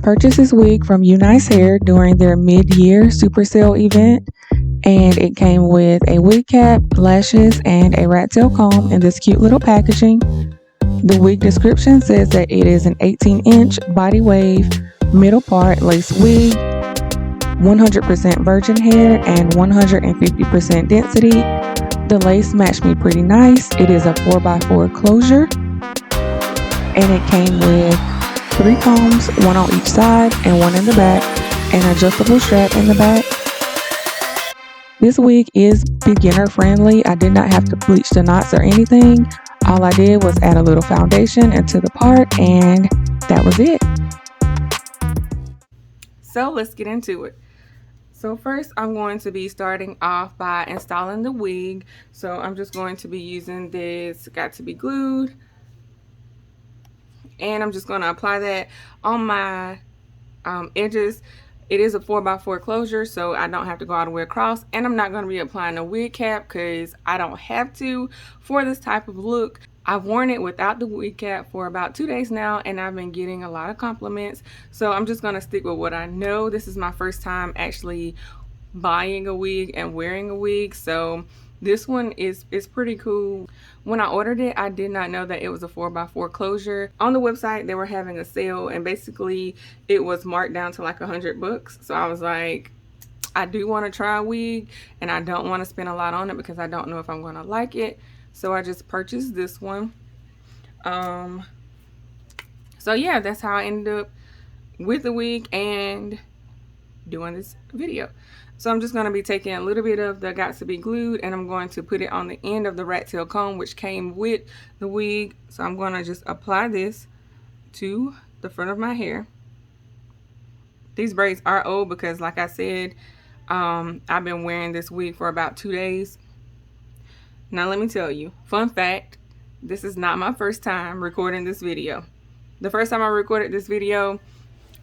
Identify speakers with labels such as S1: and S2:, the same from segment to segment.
S1: purchased this wig from Unice Hair during their mid-year super sale event, and it came with a wig cap, lashes, and a rat tail comb in this cute little packaging. The wig description says that it is an 18-inch body wave, middle part lace wig, 100% virgin hair, and 150% density. The lace matched me pretty nice. It is a 4x4 closure, and it came with 3 combs, 1 on each side and 1 in the back, and an adjustable strap in the back. This wig is beginner friendly. I did not have to bleach the knots or anything. All I did was add a little foundation into the part, and that was it. So let's get into it. So first I'm going to be starting off by installing the wig. So I'm just going to be using this Got to Be Glued, and I'm just going to apply that on my edges. It is a 4x4 closure, so I don't have to go all the way across, and I'm not going to be applying a wig cap because I don't have to for this type of look. I've worn it without the wig cap for about 2 days now, and I've been getting a lot of compliments, so I'm just going to stick with what I know. This is my first time actually buying a wig and wearing a wig, so this one is pretty cool. When I ordered it, I did not know that it was a 4x4 closure. On the website, they were having a sale, and basically it was marked down to like $100. So I was like, I do want to try a wig, and I don't want to spend a lot on it because I don't know if I'm going to like it. So I just purchased this one. So yeah, that's how I ended up with the wig and doing this video. So I'm just going to be taking a little bit of the Got to Be Glued, and I'm going to put it on the end of the rat tail comb, which came with the wig. So I'm going to just apply this to the front of my hair. These braids are old because, like I said, I've been wearing this wig for about 2 days. Now let me tell you, fun fact, this is not my first time recording this video. The first time I recorded this video,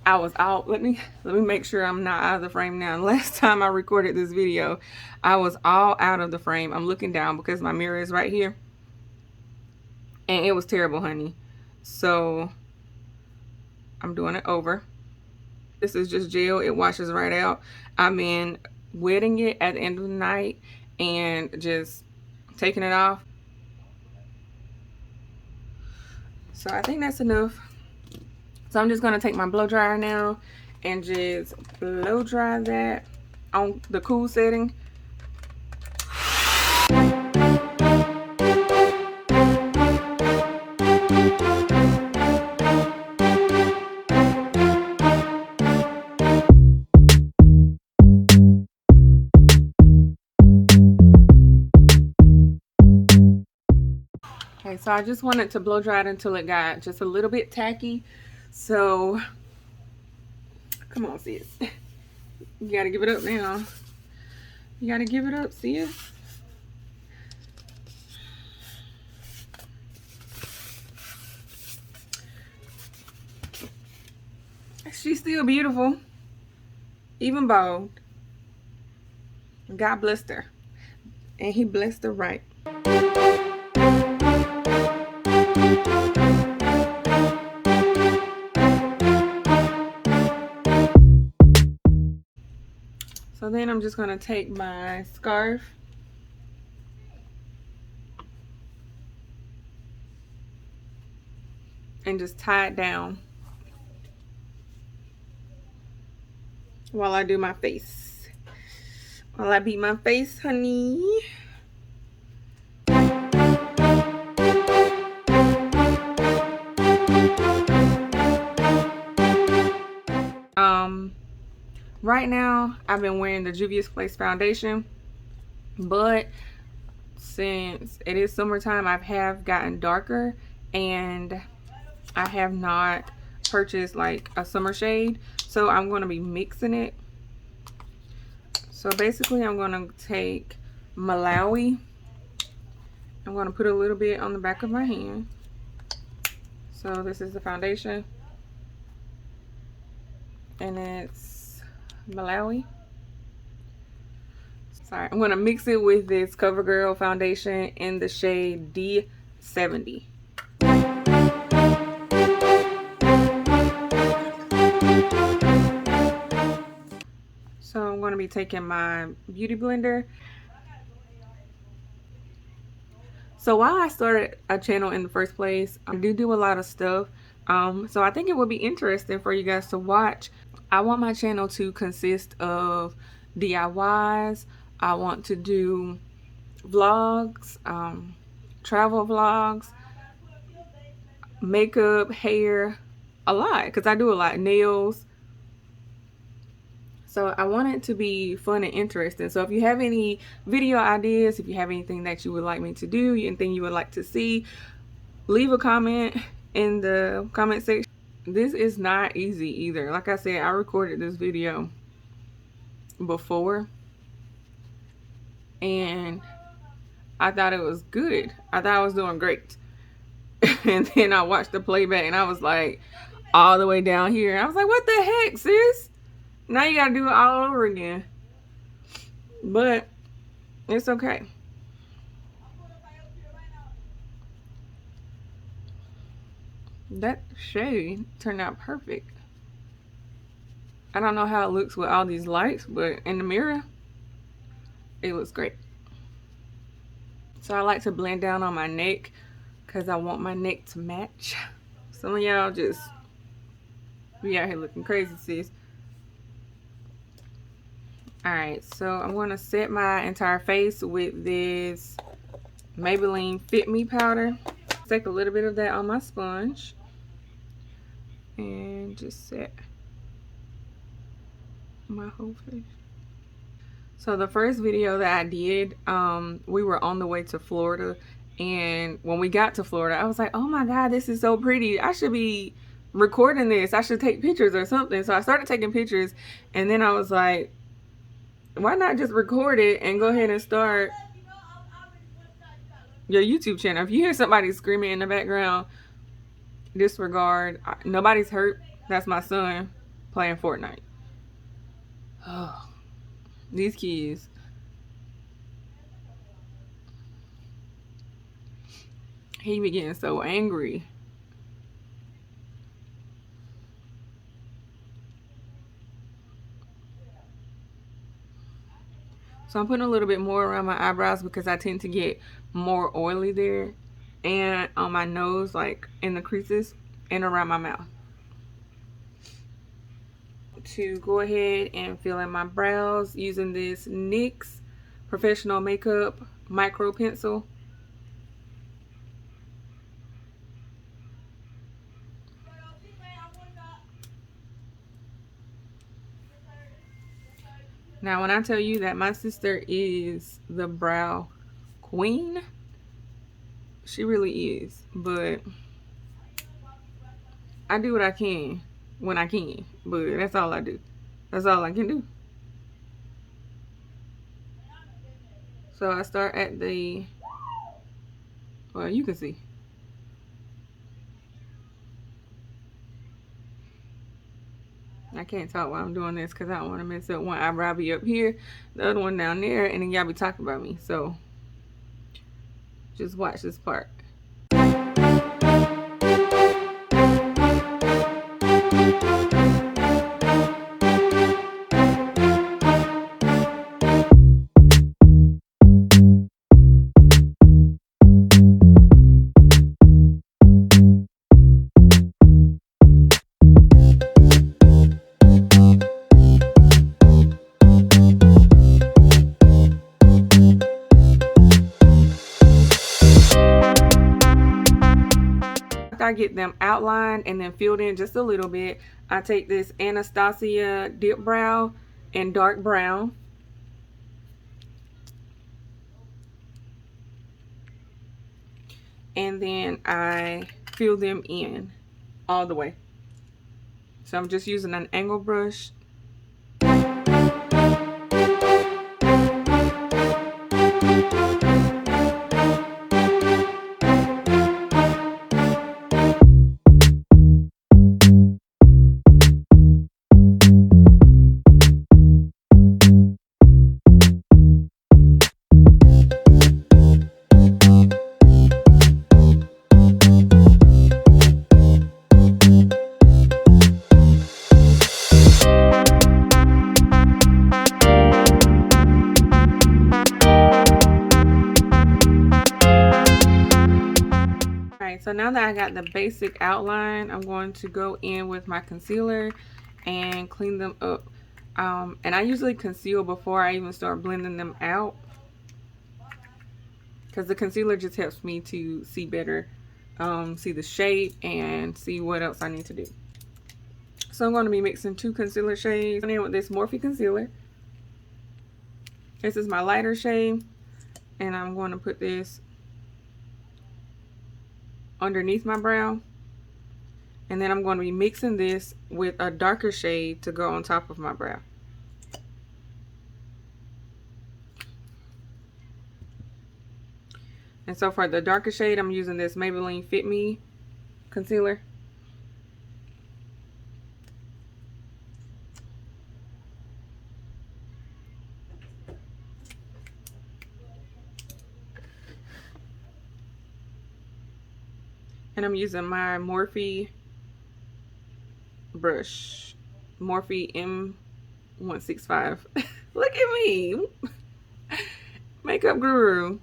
S1: I was out. Let me make sure I'm not out of the frame now. Last time I recorded this video, I was all out of the frame. I'm looking down because my mirror is right here, and it was terrible, honey. So I'm doing it over. This is just gel. It washes right out. I've been wetting it at the end of the night and just taking it off. So I think that's enough. So I'm just going to take my blow dryer now and just blow dry that on the cool setting. Okay, so I just wanted to blow dry it until it got just a little bit tacky. So, come on, sis. You gotta give it up now. You gotta give it up, sis. She's still beautiful, even bald. God blessed her, and He blessed her right. So then I'm just going to take my scarf and just tie it down while I do my face. While I beat my face, honey. Right now, I've been wearing the Juvia's Place foundation, but since it is summertime, I have gotten darker, and I have not purchased like a summer shade, so I'm going to be mixing it. So basically, I'm going to take Malawi. I'm going to put a little bit on the back of my hand. So this is the foundation, and it's Malawi. Sorry, I'm going to mix it with this CoverGirl foundation in the shade D70. So I'm going to be taking my beauty blender. So while I started a channel in the first place, I do a lot of stuff. So I think it would be interesting for you guys to watch. I want my channel to consist of DIYs. I want to do vlogs, travel vlogs, makeup, hair, a lot, because I do a lot, nails. So I want it to be fun and interesting. So if you have any video ideas, if you have anything that you would like me to do, anything you would like to see, leave a comment in the comment section. This is not easy either. Like I said, I recorded this video before and I thought it was good. I thought I was doing great. And then I watched the playback and I was like all the way down here. I was like, what the heck, sis? Now you gotta do it all over again. But it's okay. That shade turned out perfect. I don't know how it looks with all these lights, but in the mirror, it looks great. So I like to blend down on my neck because I want my neck to match. Some of y'all just be out here looking crazy, sis. Alright, so I'm going to set my entire face with this Maybelline Fit Me powder. Take a little bit of that on my sponge and just set my whole face. So the first video that I did, we were on the way to Florida, and when we got to Florida, I was like, oh my god, this is so pretty. I should be recording this. I should take pictures or something. So I started taking pictures, and then I was like, why not just record it and go ahead and start your YouTube channel? If you hear somebody screaming in the background, disregard. Nobody's hurt. That's my son playing Fortnite. Oh, these kids. He be getting so angry. So I'm putting a little bit more around my eyebrows because I tend to get more oily there, and on my nose, like in the creases and around my mouth. To go ahead and fill in my brows using this NYX Professional Makeup Micro Pencil. Now, when I tell you that my sister is the brow queen, she really is. But I do what I can when I can. But that's all I do. That's all I can do. So I start at the, well, you can see. I can't talk while I'm doing this because I don't want to mess up. One eyebrow be up here, the other one down there, and then y'all be talking about me. So just watch this part. I get them outlined and then filled in just a little bit, I take this Anastasia Dip Brow in dark brown. And then I fill them in all the way. So I'm just using an angle brush. So now that I got the basic outline, I'm going to go in with my concealer and clean them up. And I usually conceal before I even start blending them out, because the concealer just helps me to see better, see the shape and see what else I need to do. So I'm going to be mixing 2 concealer shades. I'm in with this Morphe concealer. This is my lighter shade, and I'm going to put this underneath my brow. And then I'm going to be mixing this with a darker shade to go on top of my brow. And so for the darker shade, I'm using this Maybelline Fit Me concealer. And I'm using my Morphe brush, Morphe M165. Look at me, makeup guru.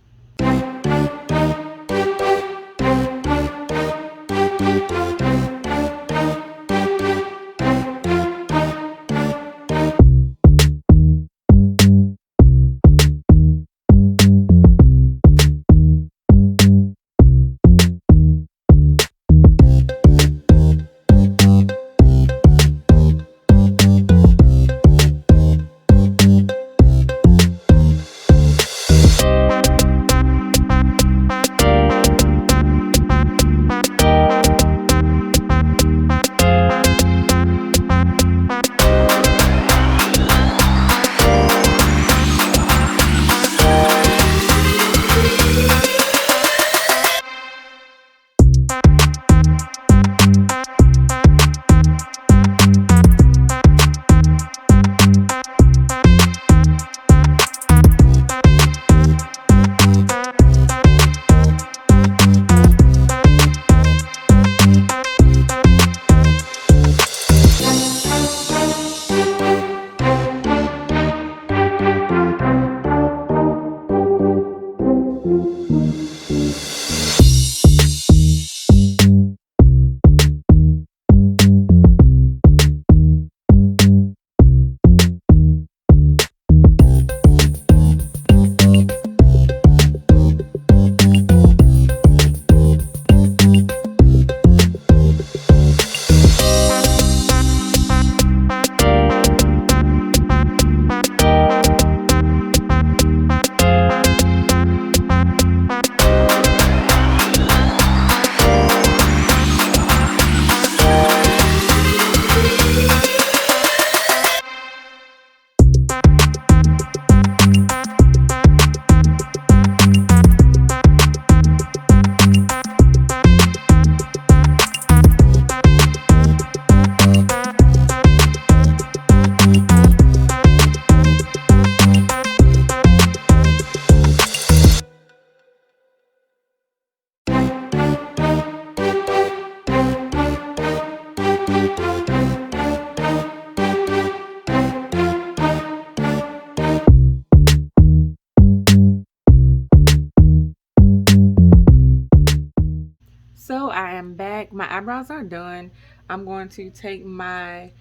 S1: So I am back. My eyebrows are done. I'm going to take my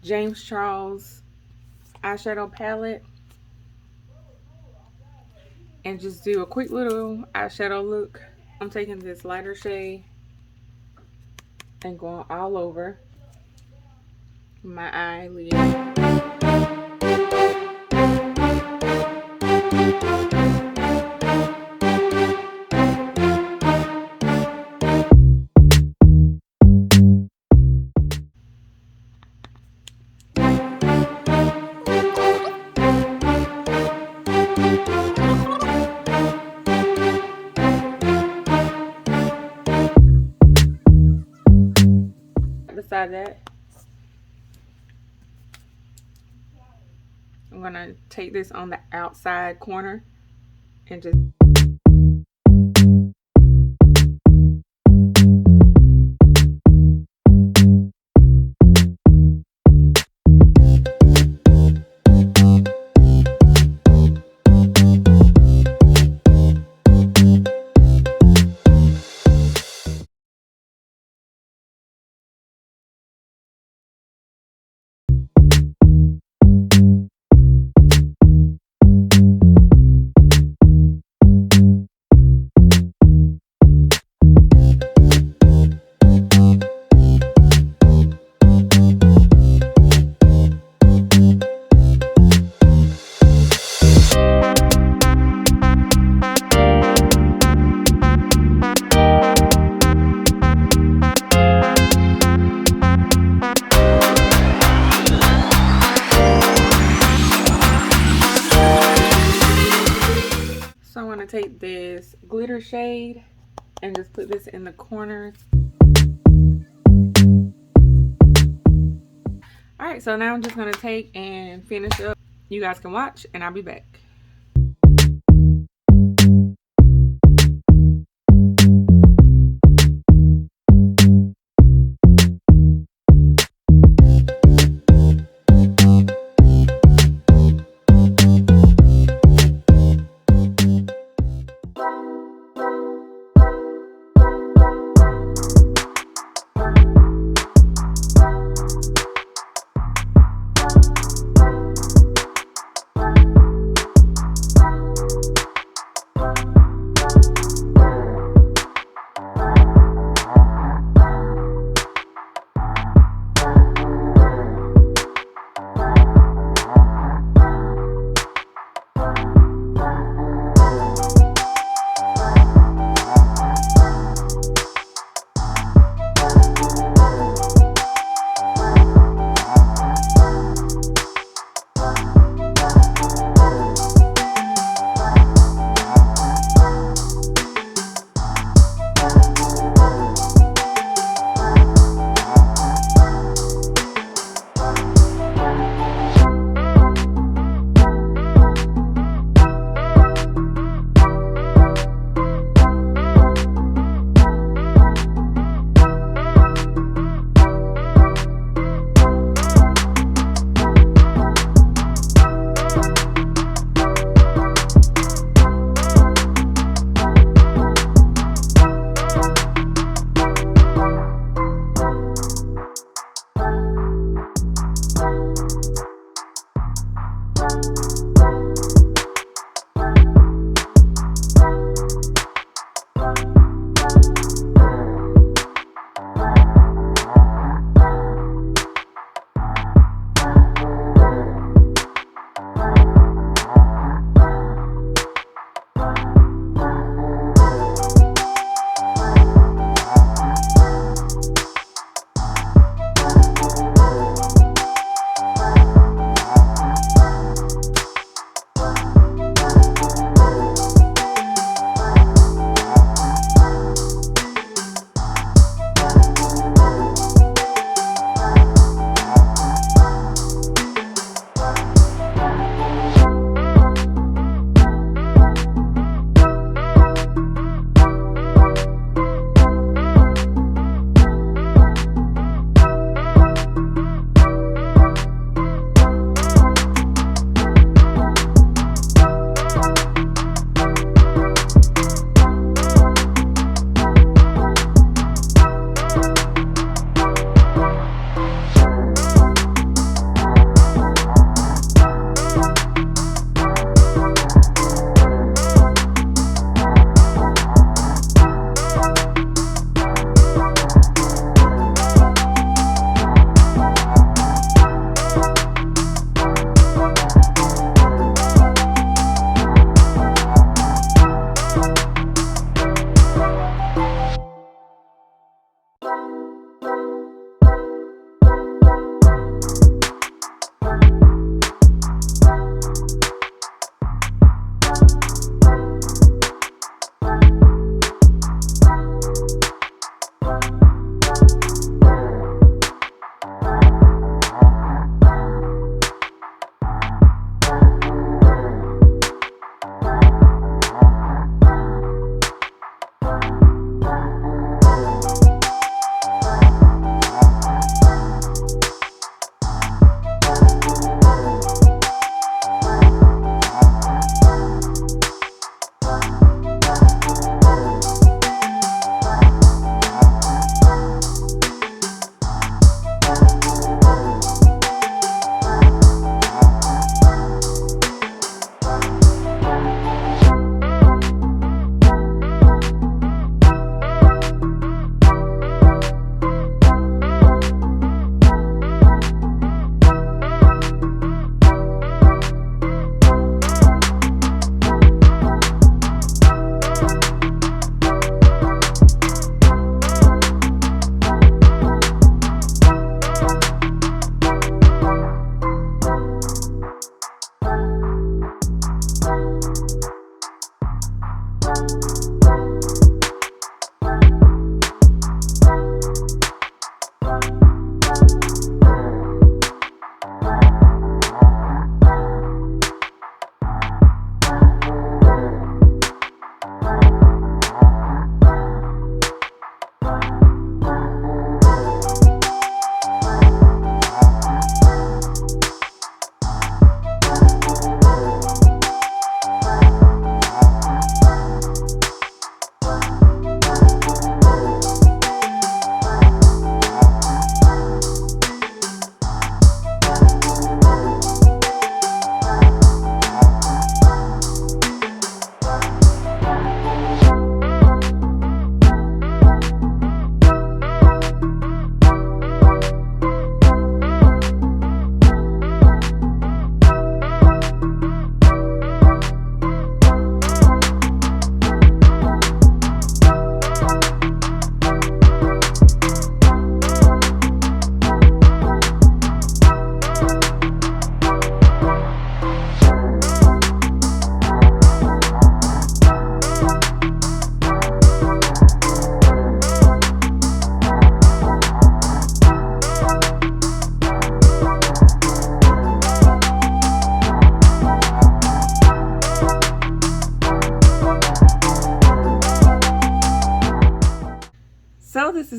S1: James Charles eyeshadow palette and just do a quick little eyeshadow look. I'm taking this lighter shade and going all over my eyelid. Beside that, I'm gonna take this on the outside corner and just to take this glitter shade and just put this in the corners. All right, so now I'm just going to take and finish up. You guys can watch and I'll be back.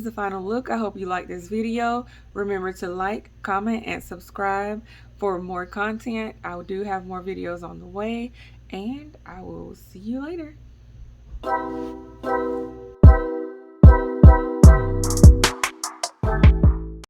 S1: is the final look. I hope you like this video. Remember to like, comment, and subscribe for more content. I do have more videos on the way, and I will see you later.